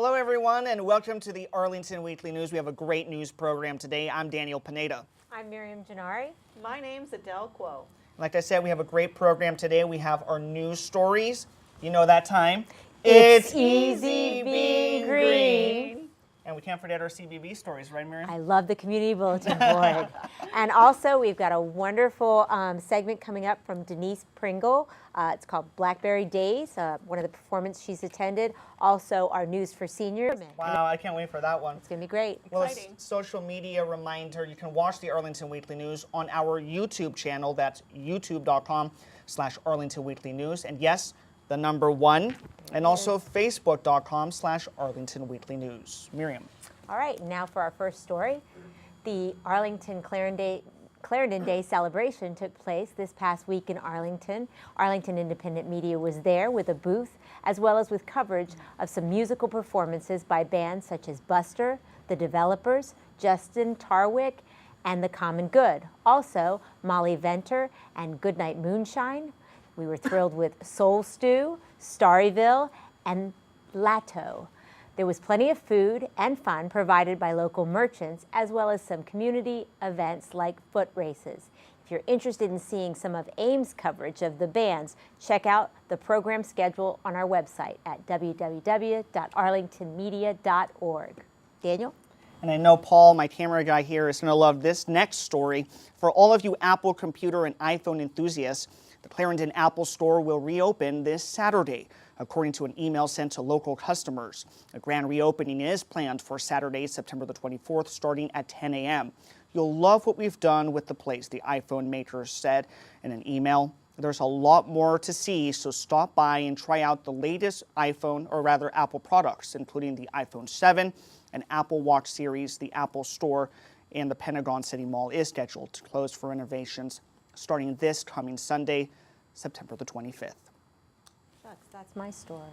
Hello, everyone, and welcome to the Arlington Weekly News. We have a great news program today. I'm Daniel Pineda. I'm Miriam Gennari. My name's Adele Quo. Like I said, we have a great program today. We have our news stories. You know that time. It's easy being green. And we can't forget our CBB stories, right, Miriam? I love the community bulletin board. And also, we've got a wonderful segment coming up from Denise Pringle. It's called Blackberry Days, one of the performances she's attended. Also, our news for seniors. Wow, I can't wait for that one. It's going to be great. Well, Exciting. a social media reminder, you can watch the Arlington Weekly News on our YouTube channel. That's youtube.com/Arlington Weekly News. And yes, the number 1. And also facebook.com/Arlington Weekly News. Miriam. All right, now for our first story. The Arlington Clarendon Day celebration took place this past week in Arlington. Arlington Independent Media was there with a booth, as well as with coverage of some musical performances by bands such as Buster, The Developers, Justin Tarwick, and The Common Good. Also, Molly Venter and Goodnight Moonshine. We were thrilled with Soul Stew, Starryville, and Lato. There was plenty of food and fun provided by local merchants, as well as some community events like foot races. If you're interested in seeing some of AIM's coverage of the bands, check out the program schedule on our website at www.arlingtonmedia.org. Daniel? And I know Paul, my camera guy here, is going to love this next story. For all of you Apple computer and iPhone enthusiasts, the Clarendon Apple Store will reopen this Saturday, according to an email sent to local customers. A grand reopening is planned for Saturday, September the 24th, starting at 10 a.m. You'll love what we've done with the place, the iPhone maker said in an email. There's a lot more to see, so stop by and try out the latest iPhone, or rather Apple products, including the iPhone 7 and Apple Watch series. The Apple Store and the Pentagon City Mall is scheduled to close for renovations starting this coming Sunday, September the 25th. Shucks, that's my store.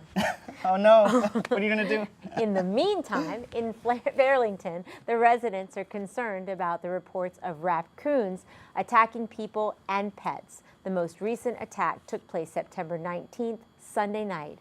Oh no, what are you going to do? In the meantime, in Arlington, the residents are concerned about the reports of raccoons attacking people and pets. The most recent attack took place September 19th, Sunday night,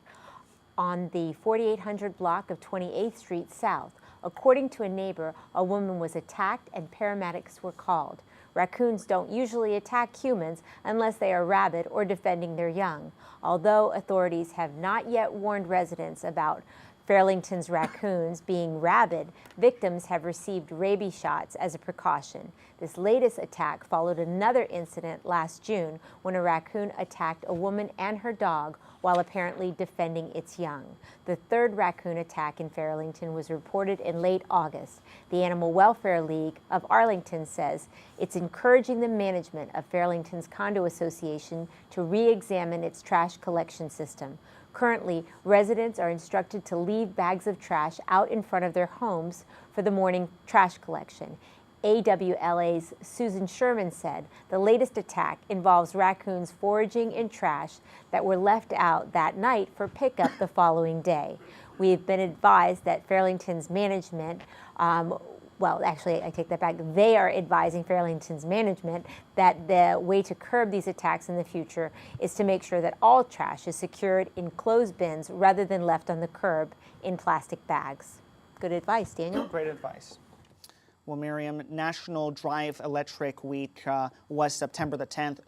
on the 4800 block of 28th Street South. According to a neighbor, a woman was attacked and paramedics were called. Raccoons don't usually attack humans unless they are rabid or defending their young. Although authorities have not yet warned residents about Fairlington's raccoons being rabid, victims have received rabies shots as a precaution. This latest attack followed another incident last June when a raccoon attacked a woman and her dog while apparently defending its young. The third raccoon attack in Fairlington was reported in late August. The Animal Welfare League of Arlington says it's encouraging the management of Fairlington's Condo Association to re-examine its trash collection system. Currently, residents are instructed to leave bags of trash out in front of their homes for the morning trash collection. AWLA's Susan Sherman said the latest attack involves raccoons foraging in trash that were left out that night for pickup the following day. We have been advised that Fairlington's management well, actually, I take that back. They are advising Fairlington's management that the way to curb these attacks in the future is to make sure that all trash is secured in closed bins rather than left on the curb in plastic bags. Good advice, Daniel. Great advice. Well, Miriam, National Drive Electric Week was September the 10th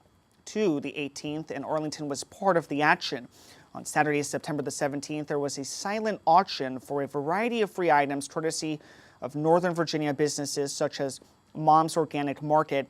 to the 18th, and Arlington was part of the action. On Saturday, September the 17th, there was a silent auction for a variety of free items courtesy of Northern Virginia businesses such as Mom's Organic Market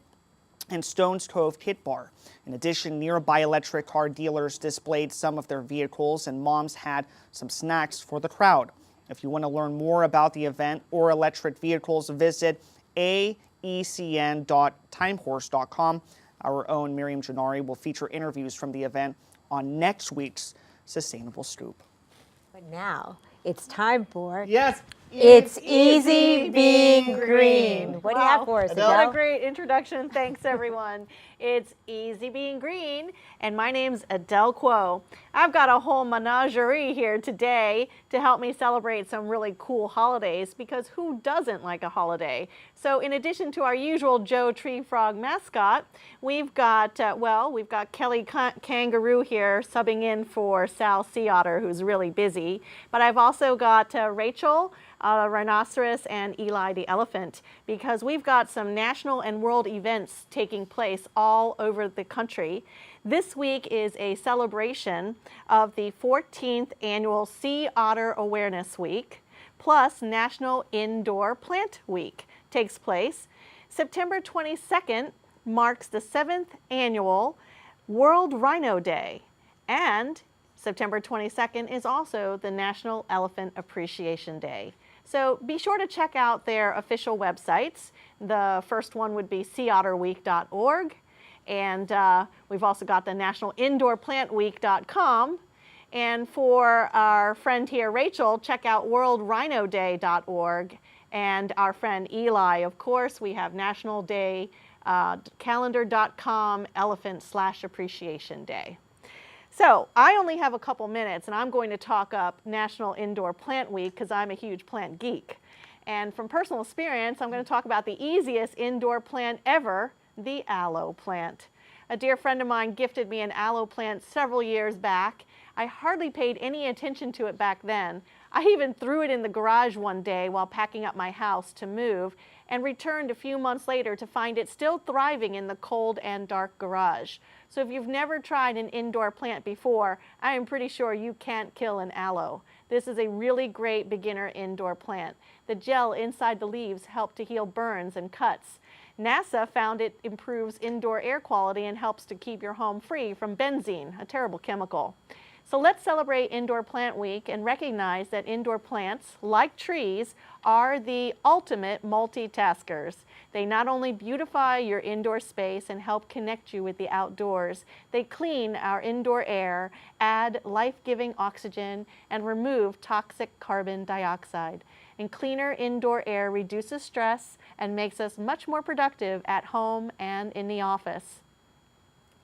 and Stone's Cove Kit Bar. In addition, nearby electric car dealers displayed some of their vehicles, and Mom's had some snacks for the crowd. If you want to learn more about the event or electric vehicles, visit aecn.timehorse.com. Our own Miriam Gennari will feature interviews from the event on next week's Sustainable Scoop. But now it's time for... Yes! It's easy being green. What do you have for us, What Adele? a great introduction. Thanks, everyone. It's easy being green, and my name's Adele Quo. I've got a whole menagerie here today to help me celebrate some really cool holidays, because who doesn't like a holiday? So in addition to our usual Joe Tree Frog mascot, we've got Kelly Kangaroo here subbing in for Sal Sea Otter, who's really busy. But I've also got Rachel, Rhinoceros, and Eli the Elephant, because we've got some national and world events taking place all over the country. This week is a celebration of the 14th annual Sea Otter Awareness Week, plus National Indoor Plant Week takes place. September 22nd marks the 7th annual World Rhino Day, and September 22nd is also the National Elephant Appreciation Day. So be sure to check out their official websites. The first one would be seaotterweek.org, and we've also got the nationalindoorplantweek.com. And for our friend here, Rachel, check out worldrhinoday.org. And our friend Eli, of course, we have National Day calendar.com elephant/appreciation day. So I only have a couple minutes, and I'm going to talk up National Indoor Plant Week because I'm a huge plant geek. And from personal experience, I'm going to talk about the easiest indoor plant ever, the aloe plant. A dear friend of mine gifted me an aloe plant several years back. I hardly paid any attention to it back then. I even threw it in the garage one day while packing up my house to move, and returned a few months later to find it still thriving in the cold and dark garage. So if you've never tried an indoor plant before, I am pretty sure you can't kill an aloe. This is a really great beginner indoor plant. The gel inside the leaves help to heal burns and cuts. NASA found it improves indoor air quality and helps to keep your home free from benzene, a terrible chemical. So let's celebrate Indoor Plant Week and recognize that indoor plants, like trees, are the ultimate multitaskers. They not only beautify your indoor space and help connect you with the outdoors, they clean our indoor air, add life-giving oxygen, and remove toxic carbon dioxide. And cleaner indoor air reduces stress and makes us much more productive at home and in the office.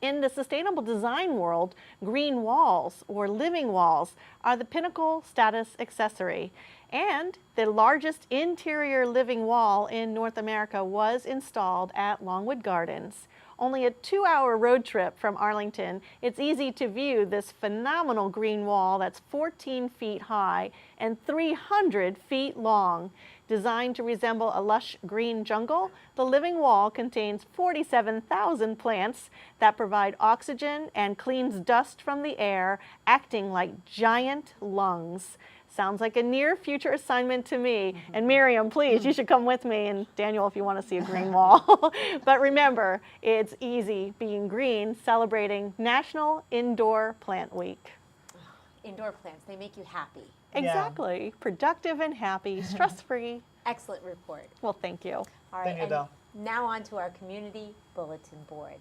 In the sustainable design world, green walls or living walls are the pinnacle status accessory. And the largest interior living wall in North America was installed at Longwood Gardens. Only a 2-hour road trip from Arlington, it's easy to view this phenomenal green wall that's 14 feet high and 300 feet long. Designed to resemble a lush green jungle, the living wall contains 47,000 plants that provide oxygen and cleans dust from the air, acting like giant lungs. Sounds like a near future assignment to me. And Miriam, please, you should come with me, and Daniel, if you want to see a green wall. But remember, it's easy being green, celebrating National Indoor Plant Week. Indoor plants, they make you happy. Exactly. Yeah. Productive and happy, stress-free. Excellent report. Well, thank you. All right, Thank you, Adele. Now on to our community bulletin board.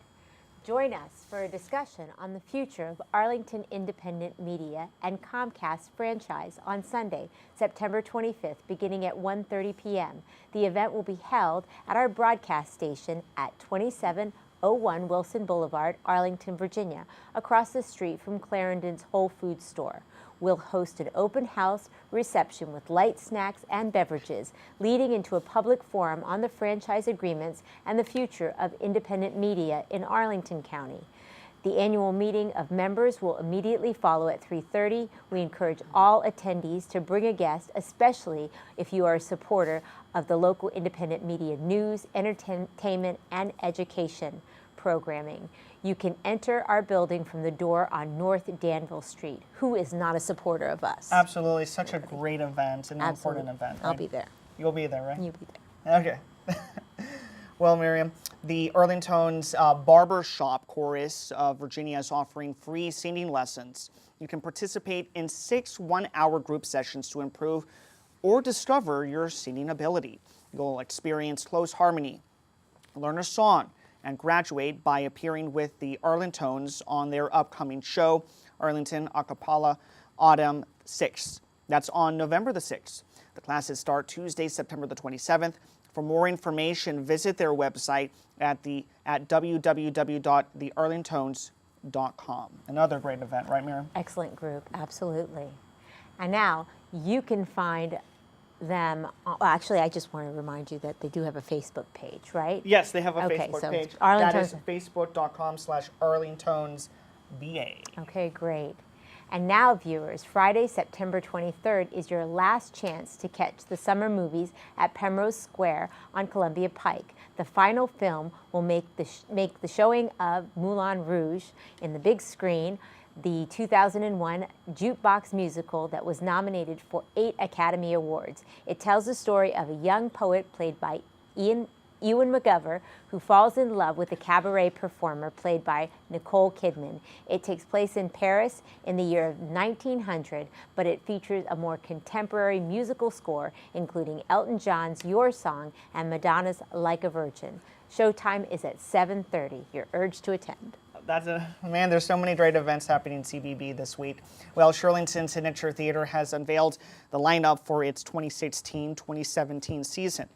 Join us for a discussion on the future of Arlington Independent Media and Comcast franchise on Sunday, September 25th, beginning at 1:30 p.m. The event will be held at our broadcast station at 2701 Wilson Boulevard, Arlington, Virginia, across the street from Clarendon's Whole Foods store. We'll host an open house reception with light snacks and beverages, leading into a public forum on the franchise agreements and the future of independent media in Arlington County. The annual meeting of members will immediately follow at 3:30. We encourage all attendees to bring a guest, especially if you are a supporter of the local independent media news, entertainment, and education programming. You can enter our building from the door on North Danville Street. Who is not a supporter of us? Absolutely. Such a great event, an important event. Right? I'll be there. You'll be there, right? You'll be there. Okay. Well, Miriam, the Arlington's Barber Shop Chorus of Virginia is offering free singing lessons. You can participate in 6 one-hour group sessions to improve or discover your singing ability. You'll experience close harmony, learn a song, and graduate by appearing with the Arlingtons on their upcoming show, Arlington Acapella Autumn 6th. That's on November the 6th. The classes start Tuesday, September the 27th. For more information, visit their website at www.thearlingtons.com. Another great event, right, Miriam? Excellent group, absolutely. And now you can find them. Actually, I just want to remind you that they do have a Facebook page, right? Yes, they have a Okay, Facebook so page. Arlington- That is facebook.com/arlingtonsba. Okay, great. And now, viewers, Friday, September 23rd is your last chance to catch the summer movies at Penrose Square on Columbia Pike. The final film will make the showing of Moulin Rouge in the big screen, the 2001 jukebox musical that was nominated for 8 Academy Awards. It tells the story of a young poet played by Ewan McGovern, who falls in love with a cabaret performer played by Nicole Kidman. It takes place in Paris in the year of 1900, but it features a more contemporary musical score, including Elton John's Your Song and Madonna's Like a Virgin. Showtime is at 7:30. You're urged to attend. Man, there's so many great events happening in CBB this week. Well, Shirlington Signature Theater has unveiled the lineup for its 2016-2017 season.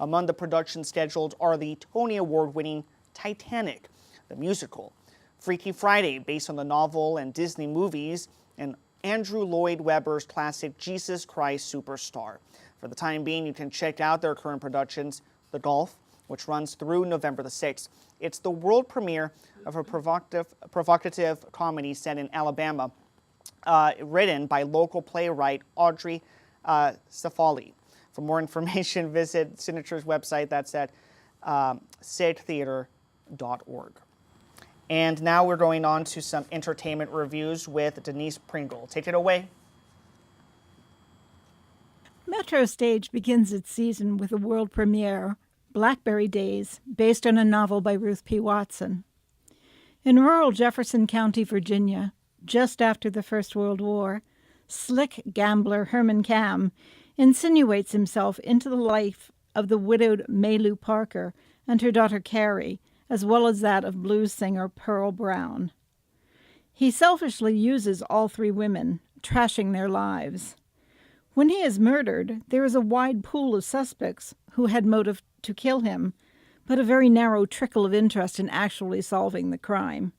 Among the productions scheduled are the Tony Award-winning Titanic, the musical, Freaky Friday, based on the novel and Disney movies, and Andrew Lloyd Webber's classic Jesus Christ Superstar. For the time being, you can check out their current productions, The Golf, which runs through November the 6th. It's the world premiere of a provocative comedy set in Alabama, written by local playwright Audrey Safali. For more information, visit Signature's website. That's at sigtheater.org. And now we're going on to some entertainment reviews with Denise Pringle. Take it away. Metro Stage begins its season with a world premiere, Blackberry Days, based on a novel by Ruth P. Watson. In rural Jefferson County, Virginia, just after the First World War, slick gambler Herman Camm insinuates himself into the life of the widowed Maylu Parker and her daughter Carrie, as well as that of blues singer Pearl Brown. He selfishly uses all 3 women, trashing their lives. When he is murdered, there is a wide pool of suspects who had motive to kill him, but a very narrow trickle of interest in actually solving the crime.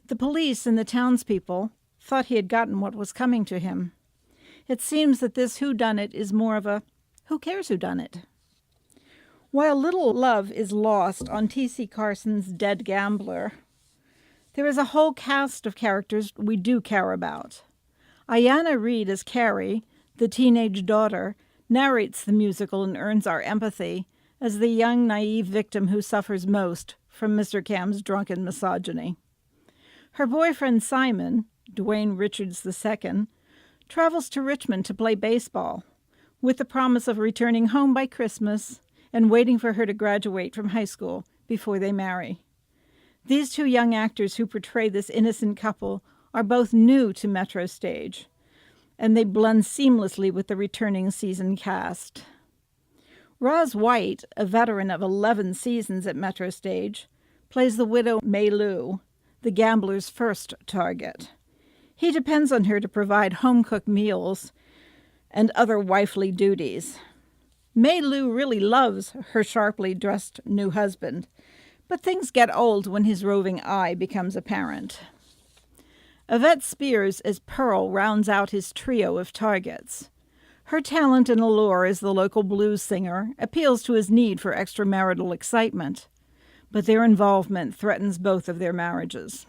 The police and the townspeople thought he had gotten what was coming to him. It seems that this whodunit is more of a who cares whodunit. While little love is lost on T.C. Carson's Dead Gambler, there is a whole cast of characters we do care about. Ayanna Reed as Carrie, the teenage daughter, narrates the musical and earns our empathy as the young, naive victim who suffers most from Mr. Camm's drunken misogyny. Her boyfriend Simon, Dwayne Richards II, travels to Richmond to play baseball, with the promise of returning home by Christmas and waiting for her to graduate from high school before they marry. These 2 young actors who portray this innocent couple are both new to Metro Stage, and they blend seamlessly with the returning season cast. Roz White, a veteran of 11 seasons at Metro Stage, plays the widow Maylu, the gambler's first target. He depends on her to provide home-cooked meals and other wifely duties. Maylu really loves her sharply dressed new husband, but things get old when his roving eye becomes apparent. Yvette Spears as Pearl rounds out his trio of targets. Her talent and allure as the local blues singer appeals to his need for extramarital excitement, but their involvement threatens both of their marriages.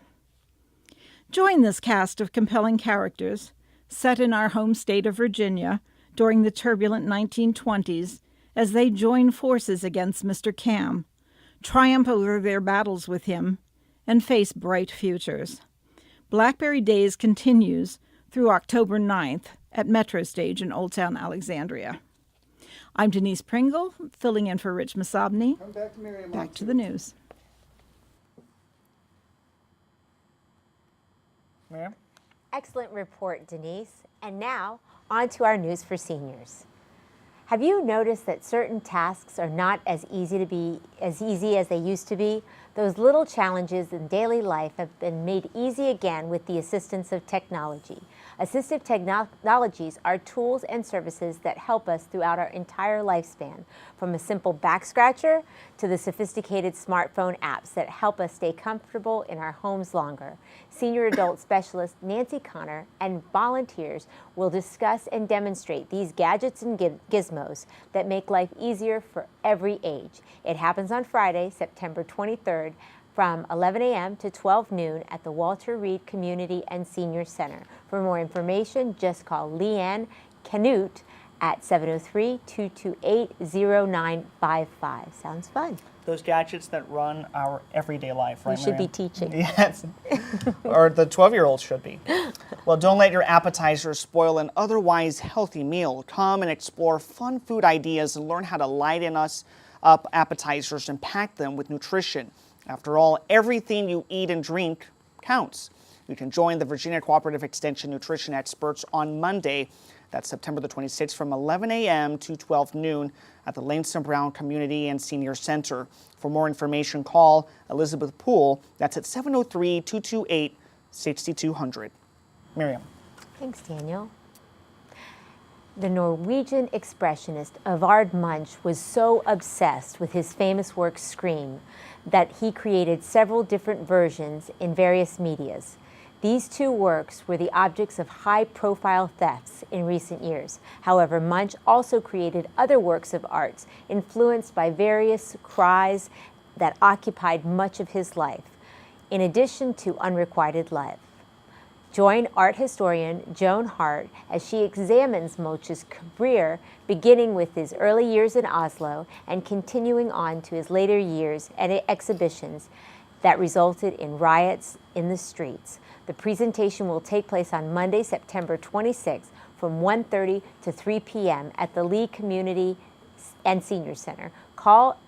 Join this cast of compelling characters, set in our home state of Virginia during the turbulent 1920s, as they join forces against Mr. Camm, triumph over their battles with him, and face bright futures. Blackberry Days continues through October 9th at Metro Stage in Old Town Alexandria. I'm Denise Pringle, filling in for Rich Masabny. Back to the news. Ma'am? Excellent report, Denise. And now, on to our news for seniors. Have you noticed that certain tasks are not as easy as they used to be? Those little challenges in daily life have been made easy again with the assistance of technology. Assistive technologies are tools and services that help us throughout our entire lifespan, from a simple back scratcher to the sophisticated smartphone apps that help us stay comfortable in our homes longer. Senior adult specialist Nancy Connor and volunteers will discuss and demonstrate these gadgets and gizmos that make life easier for every age. It happens on Friday, September 23rd, from 11 a.m. to 12 noon at the Walter Reed Community and Senior Center. For more information, just call Leanne Canute at 703-228-0955. Sounds fun. Those gadgets that run our everyday life, right, You should be Miriam? teaching. Yes, or the 12-year-olds should be. Well, don't let your appetizers spoil an otherwise healthy meal. Come and explore fun food ideas and learn how to lighten us up appetizers and pack them with nutrition. After all, everything you eat and drink counts. You can join the Virginia Cooperative Extension Nutrition Experts on Monday. That's September the 26th from 11 a.m. to 12 noon at the Langston Brown Community and Senior Center. For more information, call Elizabeth Poole. That's at 703-228-6200. Miriam. Thanks, Daniel. The Norwegian expressionist Avard Munch was so obsessed with his famous work Scream that he created several different versions in various medias. These two works were the objects of high-profile thefts in recent years. However, Munch also created other works of art influenced by various cries that occupied much of his life, in addition to unrequited love. Join art historian Joan Hart as she examines Munch's career, beginning with his early years in Oslo and continuing on to his later years and exhibitions that resulted in riots in the streets. The presentation will take place on Monday, September 26th from 1:30 to 3 p.m. at the Lee Community and Senior Center. Call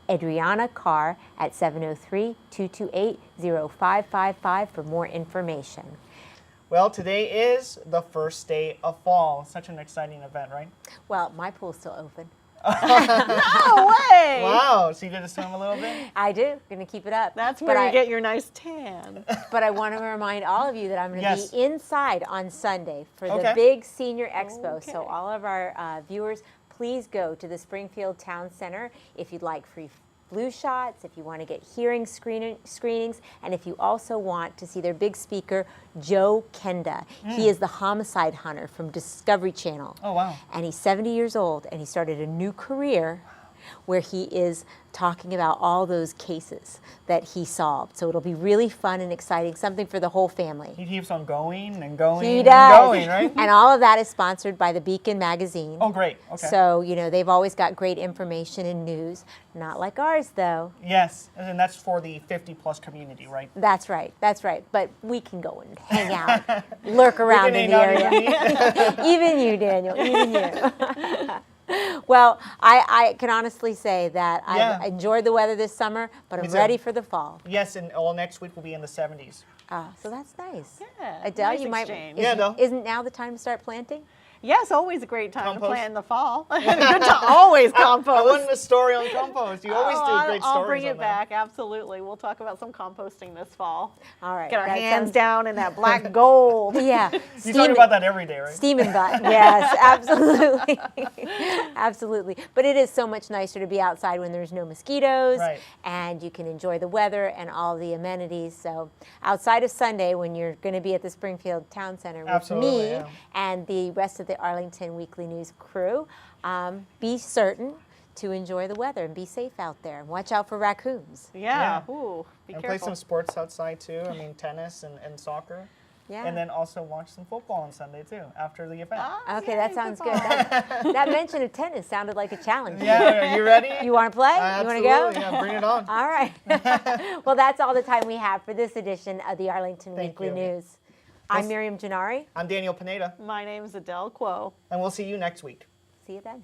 Adriana Carr at 703-228-0555 for more information. Well, today is the first day of fall. Such an exciting event, right? Well, my pool's still open. No way! Wow, so you get to swim a little bit? I do. Going to keep it up. That's But where you get your nice tan. But I want to remind all of you that I'm going to Yes. be inside on Sunday for Okay. the big senior expo. So Okay. all of our viewers, please go to the Springfield Town Center if you'd like free flu shots, if you want to get hearing screenings, and if you also want to see their big speaker, Joe Kenda. He is the homicide hunter from Discovery Channel. Oh, wow. And he's 70 years old, and he started a new career where he is talking about all those cases that he solved. So it'll be really fun and exciting, something for the whole family. He keeps on going and going He and does. going, right? And all of that is sponsored by the Beacon magazine. Oh, great. Okay. So, you know, they've always got great information and news. Not like ours, though. Yes, and that's for the 50-plus community, right? That's right. That's right. But we can go and hang out, lurk around in the area. Even you, Daniel. Even you. Well, I can honestly say that Yeah. I've enjoyed the weather this summer, but I'm too. ready for the fall. Yes, and all next week will be in the 70s. So that's nice. Yeah, Adele, nice you might. exchange. Yeah, Adele. Isn't now the time to start planting? Yes, always a great time Compost? to plant in the fall. Good to always compost. I want a story on compost. You always do great stories I'll bring it on that. back, absolutely. We'll talk about some composting this fall. All right. Get our that hands sounds- down in that black gold. Yeah. You talk about that every day, right? Steaming butt. Yes, absolutely. Absolutely. But it is so much nicer to be outside when there's no mosquitoes Right. and you can enjoy the weather and all the amenities. So outside of Sunday when you're going to be at the Springfield Town Center with Absolutely, me yeah. and the rest of the Arlington Weekly News crew, be certain to enjoy the weather and be safe out there. And watch out for raccoons. Yeah. Yeah. Ooh, be And careful. play some sports outside, too. I mean, tennis and soccer. Yeah. And then also watch some football on Sunday, too, after the event. Okay, Yay, that sounds good. football. That mention of tennis sounded like a challenge. Yeah, are you ready? You want to play? You want to go? Absolutely, yeah, bring it on. All right. Well, that's all the time we have for this edition of the Arlington Thank Weekly you. News. I'm Miriam Gennari. I'm Daniel Pineda, My name's Adele Quo. and we'll see you next week. See you then.